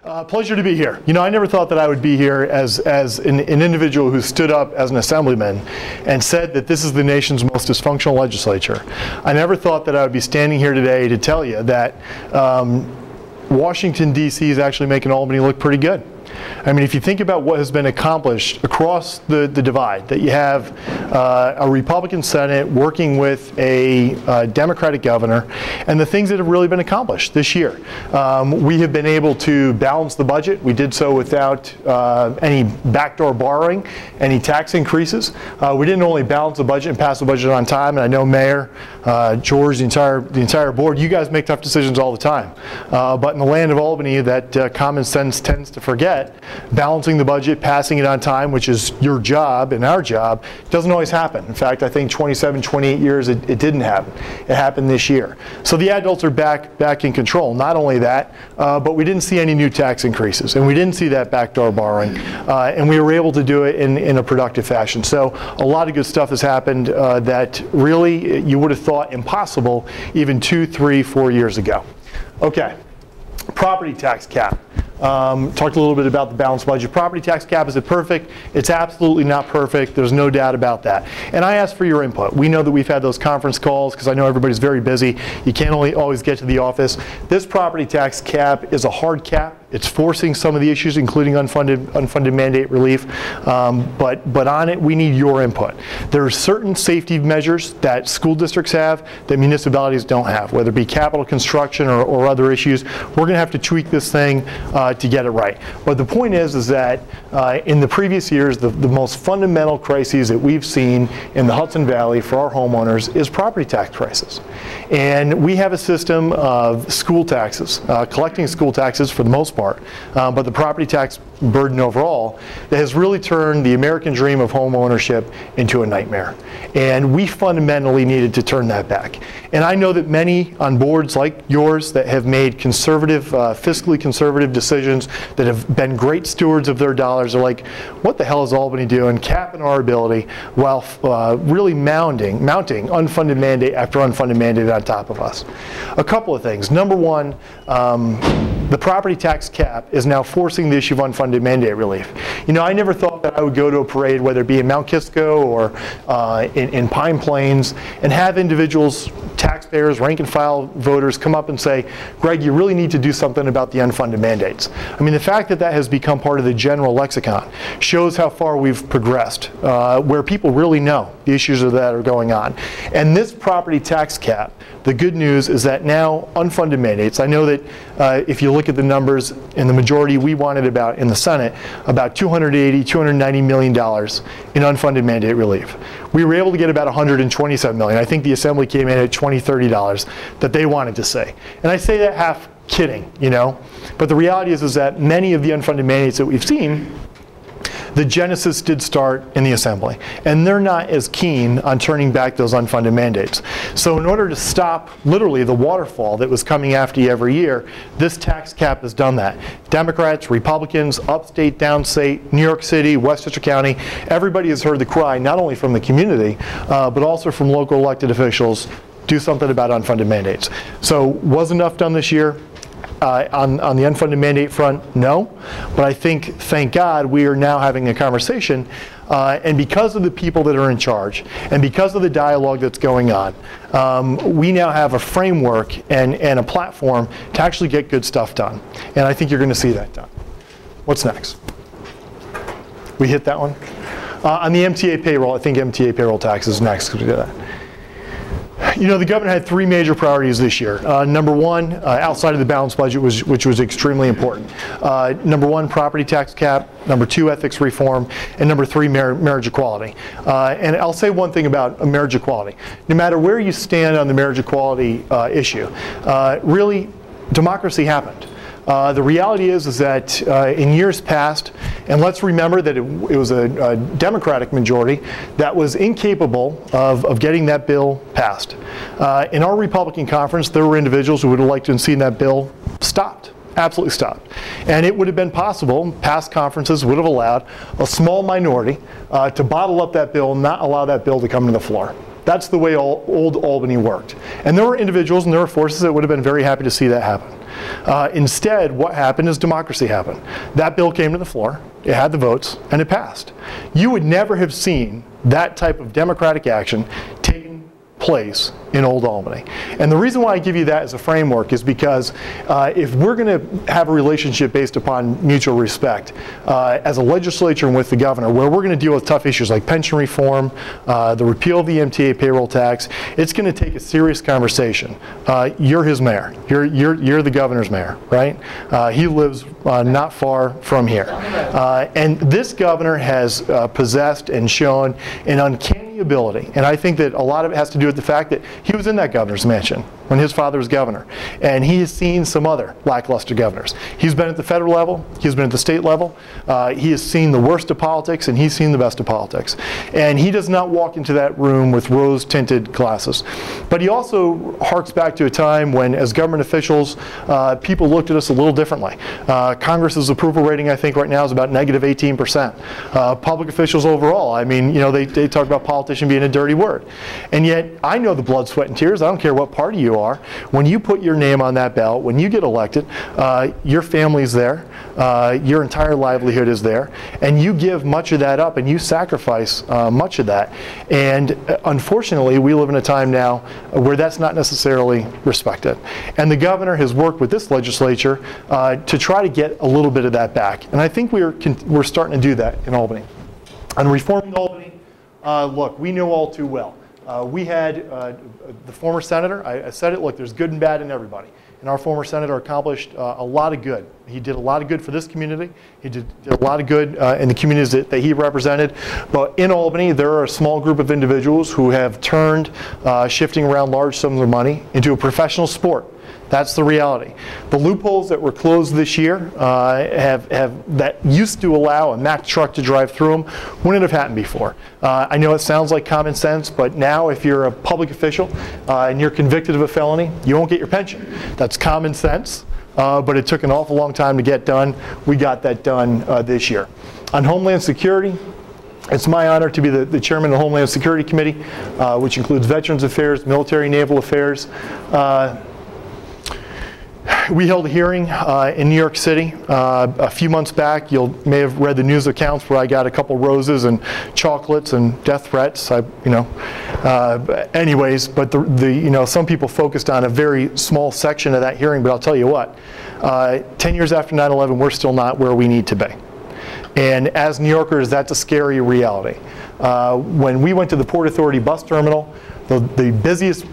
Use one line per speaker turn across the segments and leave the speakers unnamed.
Pleasure to be here. You know, I never thought that I would be here as an individual who stood up as an assemblyman and said that this is the nation's most dysfunctional legislature. I never thought that I would be standing here today to tell you that Washington, D.C. is actually making Albany look pretty good. I mean, if you think about what has been accomplished across the divide, that you have a Republican Senate working with a Democratic governor, and the things that have really been accomplished this year. We have been able to balance the budget. We did so without any backdoor borrowing, any tax increases. We didn't only balance the budget and pass the budget on time, and I know Mayor, George, the entire board, you guys make tough decisions all the time. But in the land of Albany, that common sense tends to forget. Balancing the budget, passing it on time, which is your job and our job, doesn't always happen. In fact, I think 27, 28 years it didn't happen. It happened this year. So the adults are back in control. Not only that, but we didn't see any new tax increases, and we didn't see that backdoor borrowing, and we were able to do it in a productive fashion. So a lot of good stuff has happened that really you would have thought impossible even 2, 3, 4 years ago. Okay, property tax cap. Talked a little bit about the balanced budget. Property tax cap, is it perfect? It's absolutely not perfect. There's no doubt about that. And I asked for your input. We know that we've had those conference calls because I know everybody's very busy. You can't always get to the office. This property tax cap is a hard cap. It's forcing some of the issues, including unfunded mandate relief. But on it, we need your input. There are certain safety measures that school districts have that municipalities don't have, whether it be capital construction or other issues. We're going to have to tweak this thing to get it right. But the point is that in the previous years, the most fundamental crises that we've seen in the Hudson Valley for our homeowners is property tax prices. And we have a system of school taxes, collecting school taxes for the most part, but the property tax burden overall that has really turned the American dream of home ownership into a nightmare. And we fundamentally needed to turn that back. And I know that many on boards like yours that have made conservative, fiscally conservative decisions, that have been great stewards of their dollars, are like, what the hell is Albany doing, capping our ability while really mounting unfunded mandate after unfunded mandate on top of us. A couple of things. Number one, the property tax cap is now forcing the issue of unfunded mandate relief. You know, I never thought that I would go to a parade, whether it be in Mount Kisco or in Pine Plains, and have individuals, taxpayers, rank and file voters come up and say, Greg, you really need to do something about the unfunded mandates. I mean, the fact that that has become part of the general lexicon shows how far we've progressed, where people really know the issues that are going on. And this property tax cap, the good news is that now unfunded mandates, I know that if you look at the numbers in the majority we wanted about in the Senate, about $280, $290 million in unfunded mandate relief. We were able to get about $127 million. I think the Assembly came in at $20, $30 that they wanted to say. And I say that half kidding, you know, but the reality is that many of the unfunded mandates that we've seen, the genesis did start in the Assembly, and they're not as keen on turning back those unfunded mandates. So in order to stop literally the waterfall that was coming after you every year, this tax cap has done that. Democrats, Republicans, upstate, downstate, New York City, Westchester County, everybody has heard the cry, not only from the community, but also from local elected officials, do something about unfunded mandates. So was enough done this year? On the unfunded mandate front, no. But I think, thank God, we are now having a conversation. And because of the people that are in charge, and because of the dialogue that's going on, we now have a framework and a platform to actually get good stuff done. And I think you're going to see that done. What's next? We hit that one? On the MTA payroll, I think MTA payroll tax is next. We do that. You know, the governor had 3 major priorities this year. Number one, outside of the balanced budget, which was extremely important. Number one, property tax cap. Number 2, ethics reform. And number 3, marriage equality. And I'll say one thing about marriage equality. No matter where you stand on the marriage equality issue, really, democracy happened. The reality is that in years past, and let's remember that it was a Democratic majority that was incapable of getting that bill passed. In our Republican conference, there were individuals who would have liked to have seen that bill stopped. Absolutely stopped. And it would have been possible, past conferences would have allowed a small minority to bottle up that bill and not allow that bill to come to the floor. That's the way old Albany worked. And there were individuals and there were forces that would have been very happy to see that happen. Instead, what happened is democracy happened. That bill came to the floor, it had the votes, and it passed. You would never have seen that type of democratic action taking place in Old Albany. And the reason why I give you that as a framework is because if we're going to have a relationship based upon mutual respect, as a legislature and with the governor, where we're going to deal with tough issues like pension reform, the repeal of the MTA payroll tax, it's going to take a serious conversation. You're his mayor. You're the governor's mayor, right? He lives not far from here. And this governor has possessed and shown an uncanny ability, and I think that a lot of it has to do with the fact that he was in that governor's mansion when his father was governor, and he has seen some other lackluster governors. He's been at the federal level, he's been at the state level, he has seen the worst of politics, and he's seen the best of politics. And he does not walk into that room with rose-tinted glasses. But he also harks back to a time when, as government officials, people looked at us a little differently. Congress's approval rating, I think, right now is about negative 18%. Public officials overall, I mean, you know, they talk about politician being a dirty word. And yet, I know the blood, sweat, and tears. I don't care what party you are. When you put your name on that ballot, when you get elected, your family's there, your entire livelihood is there, and you give much of that up and you sacrifice much of that. And unfortunately, we live in a time now where that's not necessarily respected. And the governor has worked with this legislature to try to get a little bit of that back. And I think we're starting to do that in Albany. On reforming Albany, look, we know all too well. We had the former senator, I said it, look, there's good and bad in everybody. And our former senator accomplished a lot of good. He did a lot of good for this community. He did a lot of good in the communities that he represented. But in Albany, there are a small group of individuals who have turned shifting around large sums of money into a professional sport. That's the reality. The loopholes that were closed this year that used to allow a Mack truck to drive through them wouldn't have happened before. I know it sounds like common sense, but now if you're a public official and you're convicted of a felony, you won't get your pension. That's common sense, but it took an awful long time to get done. We got that done this year. On Homeland Security, it's my honor to be the chairman of the Homeland Security Committee, which includes Veterans Affairs, Military and Naval Affairs. We held a hearing in New York City a few months back. You may have read the news accounts where I got a couple roses and chocolates and death threats. Anyways, but some people focused on a very small section of that hearing. But I'll tell you what, 10 years after 9/11, we're still not where we need to be. And as New Yorkers, that's a scary reality. When we went to the Port Authority bus terminal, the busiest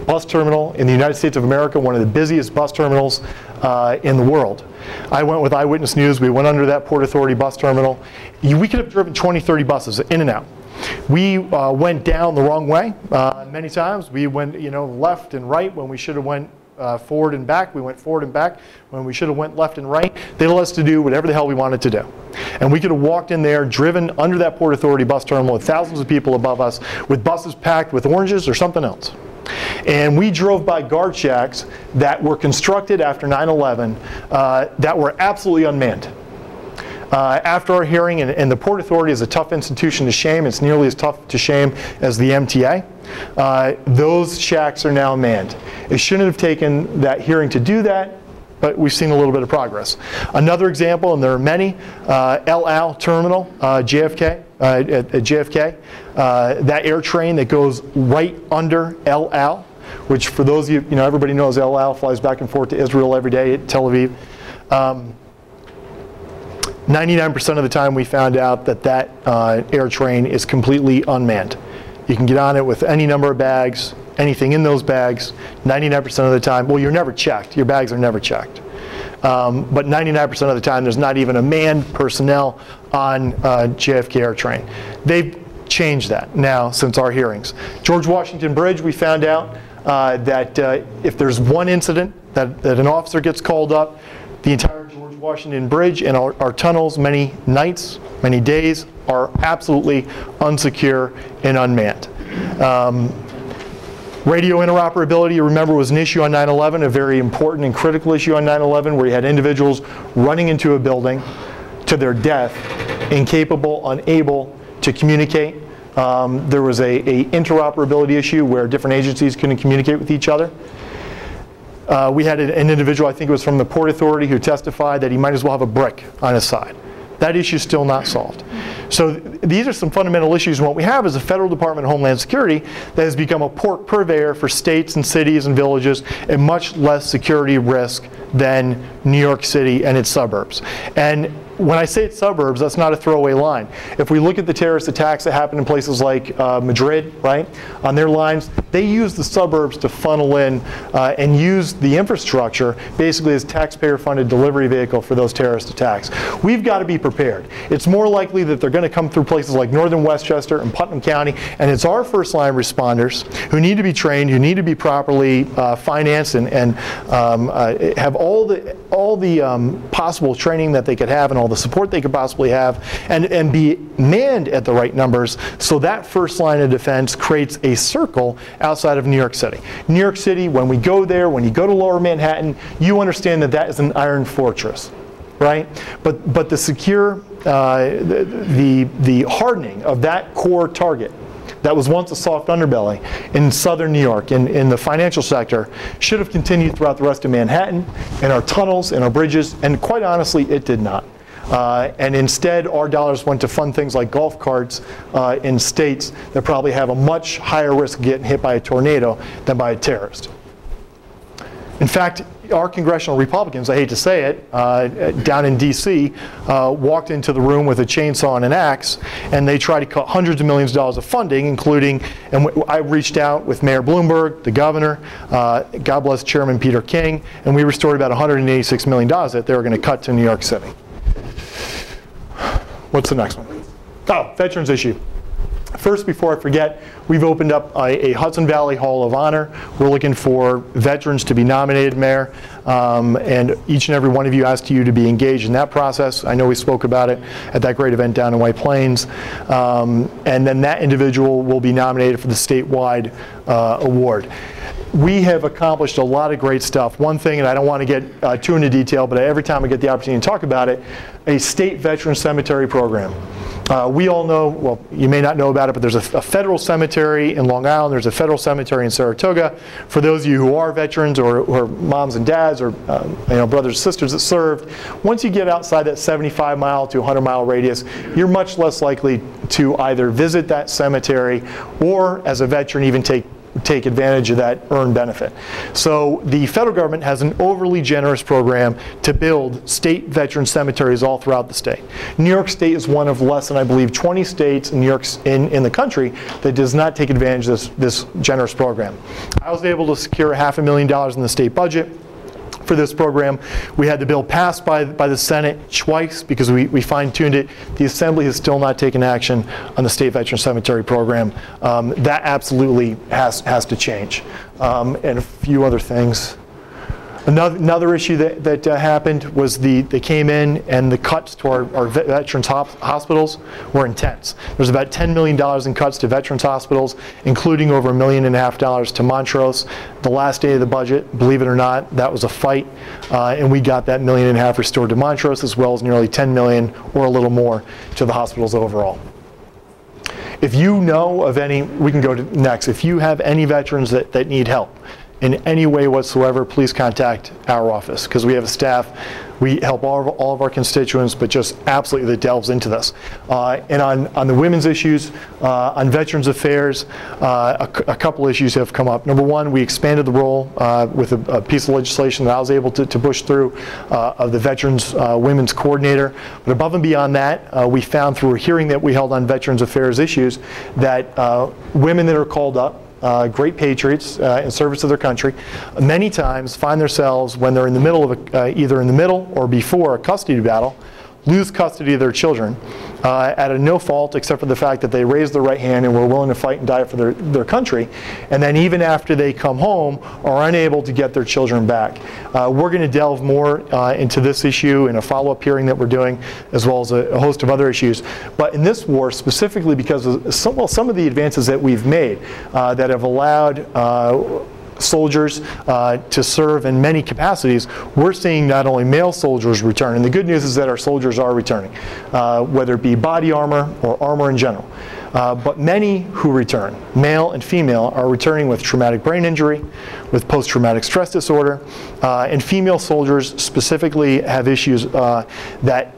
bus terminal in the United States of America, one of the busiest bus terminals in the world. I went with Eyewitness News. We went under that Port Authority bus terminal. We could have driven 20, 30 buses in and out. We went down the wrong way many times. We went, left and right when we should have went forward and back. We went forward and back when we should have went left and right. They let us to do whatever the hell we wanted to do. And we could have walked in there, driven under that Port Authority bus terminal with thousands of people above us, with buses packed with oranges or something else. And we drove by guard shacks that were constructed after 9/11 that were absolutely unmanned. After our hearing, and the Port Authority is a tough institution to shame, it's nearly as tough to shame as the MTA, those shacks are now manned. It shouldn't have taken that hearing to do that, but we've seen a little bit of progress. Another example, and there are many, El Al Terminal, JFK, at JFK, that air train that goes right under El Al, which for those of you, everybody knows El Al flies back and forth to Israel every day at Tel Aviv. 99% of the time we found out that air train is completely unmanned. You can get on it with any number of bags, anything in those bags, 99% of the time. Well, you're never checked. Your bags are never checked. But 99% of the time, there's not even a manned personnel on JFK air train. They've changed that now since our hearings. George Washington Bridge, we found out that if there's one incident that an officer gets called up, the entire George Washington Bridge and our tunnels, many nights, many days, are absolutely unsecure and unmanned. Radio interoperability, you remember, was an issue on 9/11, a very important and critical issue on 9/11, where you had individuals running into a building to their death, incapable, unable to communicate. There was a interoperability issue where different agencies couldn't communicate with each other. we had an individual, I think it was from the Port Authority, who testified that he might as well have a brick on his side. That issue is still not solved. So these are some fundamental issues. And what we have is a federal Department of Homeland Security that has become a pork purveyor for states and cities and villages at much less security risk than New York City and its suburbs. And when I say it's suburbs, that's not a throwaway line. If we look at the terrorist attacks that happened in places like Madrid, right, on their lines, they use the suburbs to funnel in and use the infrastructure basically as taxpayer-funded delivery vehicle for those terrorist attacks. We've got to be prepared. It's more likely that they're going to come through places like northern Westchester and Putnam County, and it's our first-line responders who need to be trained, who need to be properly financed and have all the possible training that they could have and all the support they could possibly have, and be manned at the right numbers, so that first line of defense creates a circle outside of New York City. New York City, when we go there, when you go to Lower Manhattan, you understand that that is an iron fortress, right? But the secure, the hardening of that core target that was once a soft underbelly in southern New York, in the financial sector, should have continued throughout the rest of Manhattan, in our tunnels, in our bridges, and quite honestly, it did not. And instead, our dollars went to fund things like golf carts in states that probably have a much higher risk of getting hit by a tornado than by a terrorist. In fact, our congressional Republicans, I hate to say it, down in DC, walked into the room with a chainsaw and an axe, and they tried to cut hundreds of millions of dollars of funding, including, and I reached out with Mayor Bloomberg, the governor, God bless Chairman Peter King, and we restored about $186 million that they were going to cut to New York City. What's the next one? Oh, veterans issue. First, before I forget, we've opened up a Hudson Valley Hall of Honor. We're looking for veterans to be nominated, Mayor, and each and every one of you asked you to be engaged in that process. I know we spoke about it at that great event down in White Plains. And then that individual will be nominated for the statewide award. We have accomplished a lot of great stuff. One thing, and I don't want to get too into detail, but every time I get the opportunity to talk about it, a state veteran cemetery program. We all know, well, you may not know about it, but there's a federal cemetery in Long Island. There's a federal cemetery in Saratoga. For those of you who are veterans or moms and dads or brothers and sisters that served, once you get outside that 75-mile to 100-mile radius, you're much less likely to either visit that cemetery or, as a veteran, even take advantage of that earned benefit. So the federal government has an overly generous program to build state veteran cemeteries all throughout the state. New York State is one of less than, I believe, 20 states in the country that does not take advantage of this generous program. I was able to secure $500,000 in the state budget for this program. We had the bill passed by the Senate twice because we fine-tuned it. The Assembly has still not taken action on the state veteran cemetery program. That absolutely has to change. And a few other things. Another issue that happened was they came in and the cuts to our veterans hospitals were intense. There's about $10 million in cuts to veterans hospitals, including over $1.5 million to Montrose. The last day of the budget, believe it or not, that was a fight, and we got that $1.5 million restored to Montrose, as well as nearly $10 million or a little more to the hospitals overall. If you know of any, we can go to next. If you have any veterans that need help in any way whatsoever, please contact our office, because we have a staff. We help all of our constituents, but just absolutely that delves into this. And on the women's issues, on Veterans Affairs, a couple issues have come up. Number one, we expanded the role with a piece of legislation that I was able to push through of the Veterans Women's Coordinator. But above and beyond that, we found through a hearing that we held on Veterans Affairs issues that women that are called up, great patriots in service of their country, many times find themselves, when they're in the middle of either in the middle or before a custody battle, lose custody of their children at a no fault except for the fact that they raised their right hand and were willing to fight and die for their country, and then even after they come home are unable to get their children back. We're going to delve more into this issue in a follow-up hearing that we're doing, as well as a host of other issues. But in this war, specifically because of some of the advances that we've made that have allowed soldiers to serve in many capacities, we're seeing not only male soldiers return, and the good news is that our soldiers are returning, whether it be body armor or armor in general. But many who return, male and female, are returning with traumatic brain injury, with post-traumatic stress disorder, and female soldiers specifically have issues that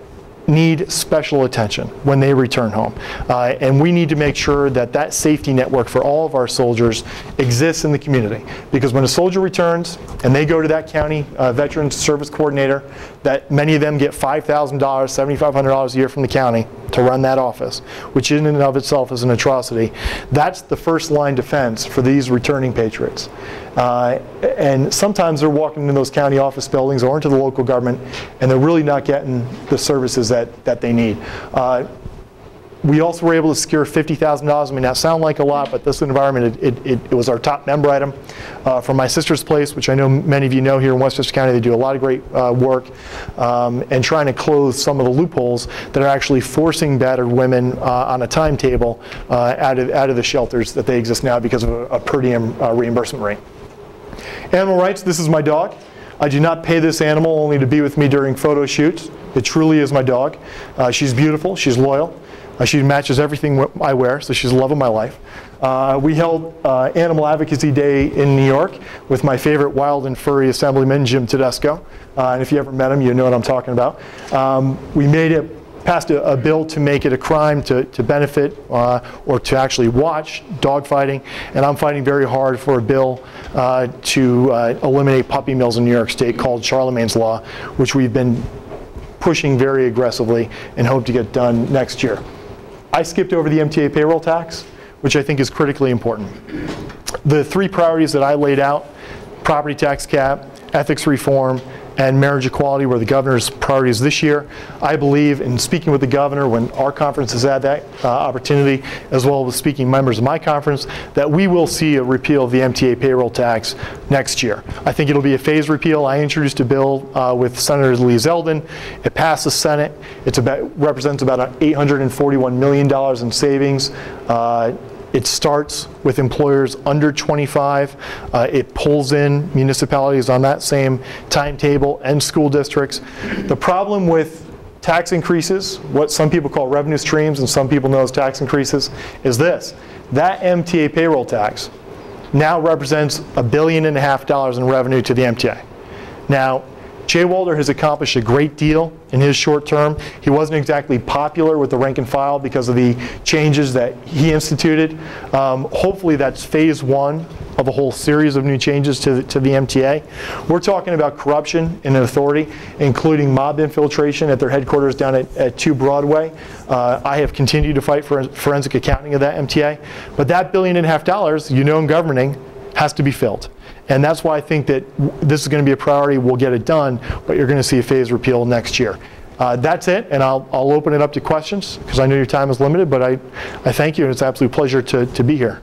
need special attention when they return home. And we need to make sure that that safety network for all of our soldiers exists in the community. Because when a soldier returns and they go to that county Veterans Service Coordinator, that many of them get $5,000, $7,500 a year from the county to run that office, which in and of itself is an atrocity. That's the first line defense for these returning patriots. And sometimes they're walking into those county office buildings or into the local government, and they're really not getting the services that they need. We also were able to secure $50,000. I mean, that sounds like a lot, but this environment, it was our top member item from my sister's place, which I know many of you know here in Westchester County. They do a lot of great work and trying to close some of the loopholes that are actually forcing battered women on a timetable out of the shelters that they exist now because of a per diem reimbursement rate. Animal rights, this is my dog. I do not pay this animal only to be with me during photo shoots. It truly is my dog. She's beautiful, she's loyal. She matches everything I wear, so she's the love of my life. We held Animal Advocacy Day in New York with my favorite wild and furry assemblyman, Jim Tedesco. And if you ever met him, you know what I'm talking about. We passed a bill to make it a crime to benefit or to actually watch dogfighting, and I'm fighting very hard for a bill to eliminate puppy mills in New York State called Charlemagne's Law, which we've been pushing very aggressively and hope to get done next year. I skipped over the MTA payroll tax, which I think is critically important. The three priorities that I laid out, property tax cap, ethics reform, and marriage equality were the governor's priorities this year. I believe, in speaking with the governor when our conference has had that opportunity, as well as speaking members of my conference, that we will see a repeal of the MTA payroll tax next year. I think it'll be a phased repeal. I introduced a bill with Senator Lee Zeldin. It passed the Senate. It represents about $841 million in savings. It starts with employers under 25. It pulls in municipalities on that same timetable and school districts. The problem with tax increases, what some people call revenue streams and some people know as tax increases, is this. That MTA payroll tax now represents $1.5 billion in revenue to the MTA. Now, Jay Walter has accomplished a great deal in his short term. He wasn't exactly popular with the rank and file because of the changes that he instituted. Hopefully that's phase one of a whole series of new changes to the MTA. We're talking about corruption in an authority, including mob infiltration at their headquarters down at 2 Broadway. I have continued to fight for forensic accounting of that MTA. But that $1.5 billion, you know, in governing, has to be filled. And that's why I think that this is going to be a priority. We'll get it done, but you're going to see a phased repeal next year. That's it, and I'll open it up to questions because I know your time is limited, but I thank you, and it's an absolute pleasure to be here.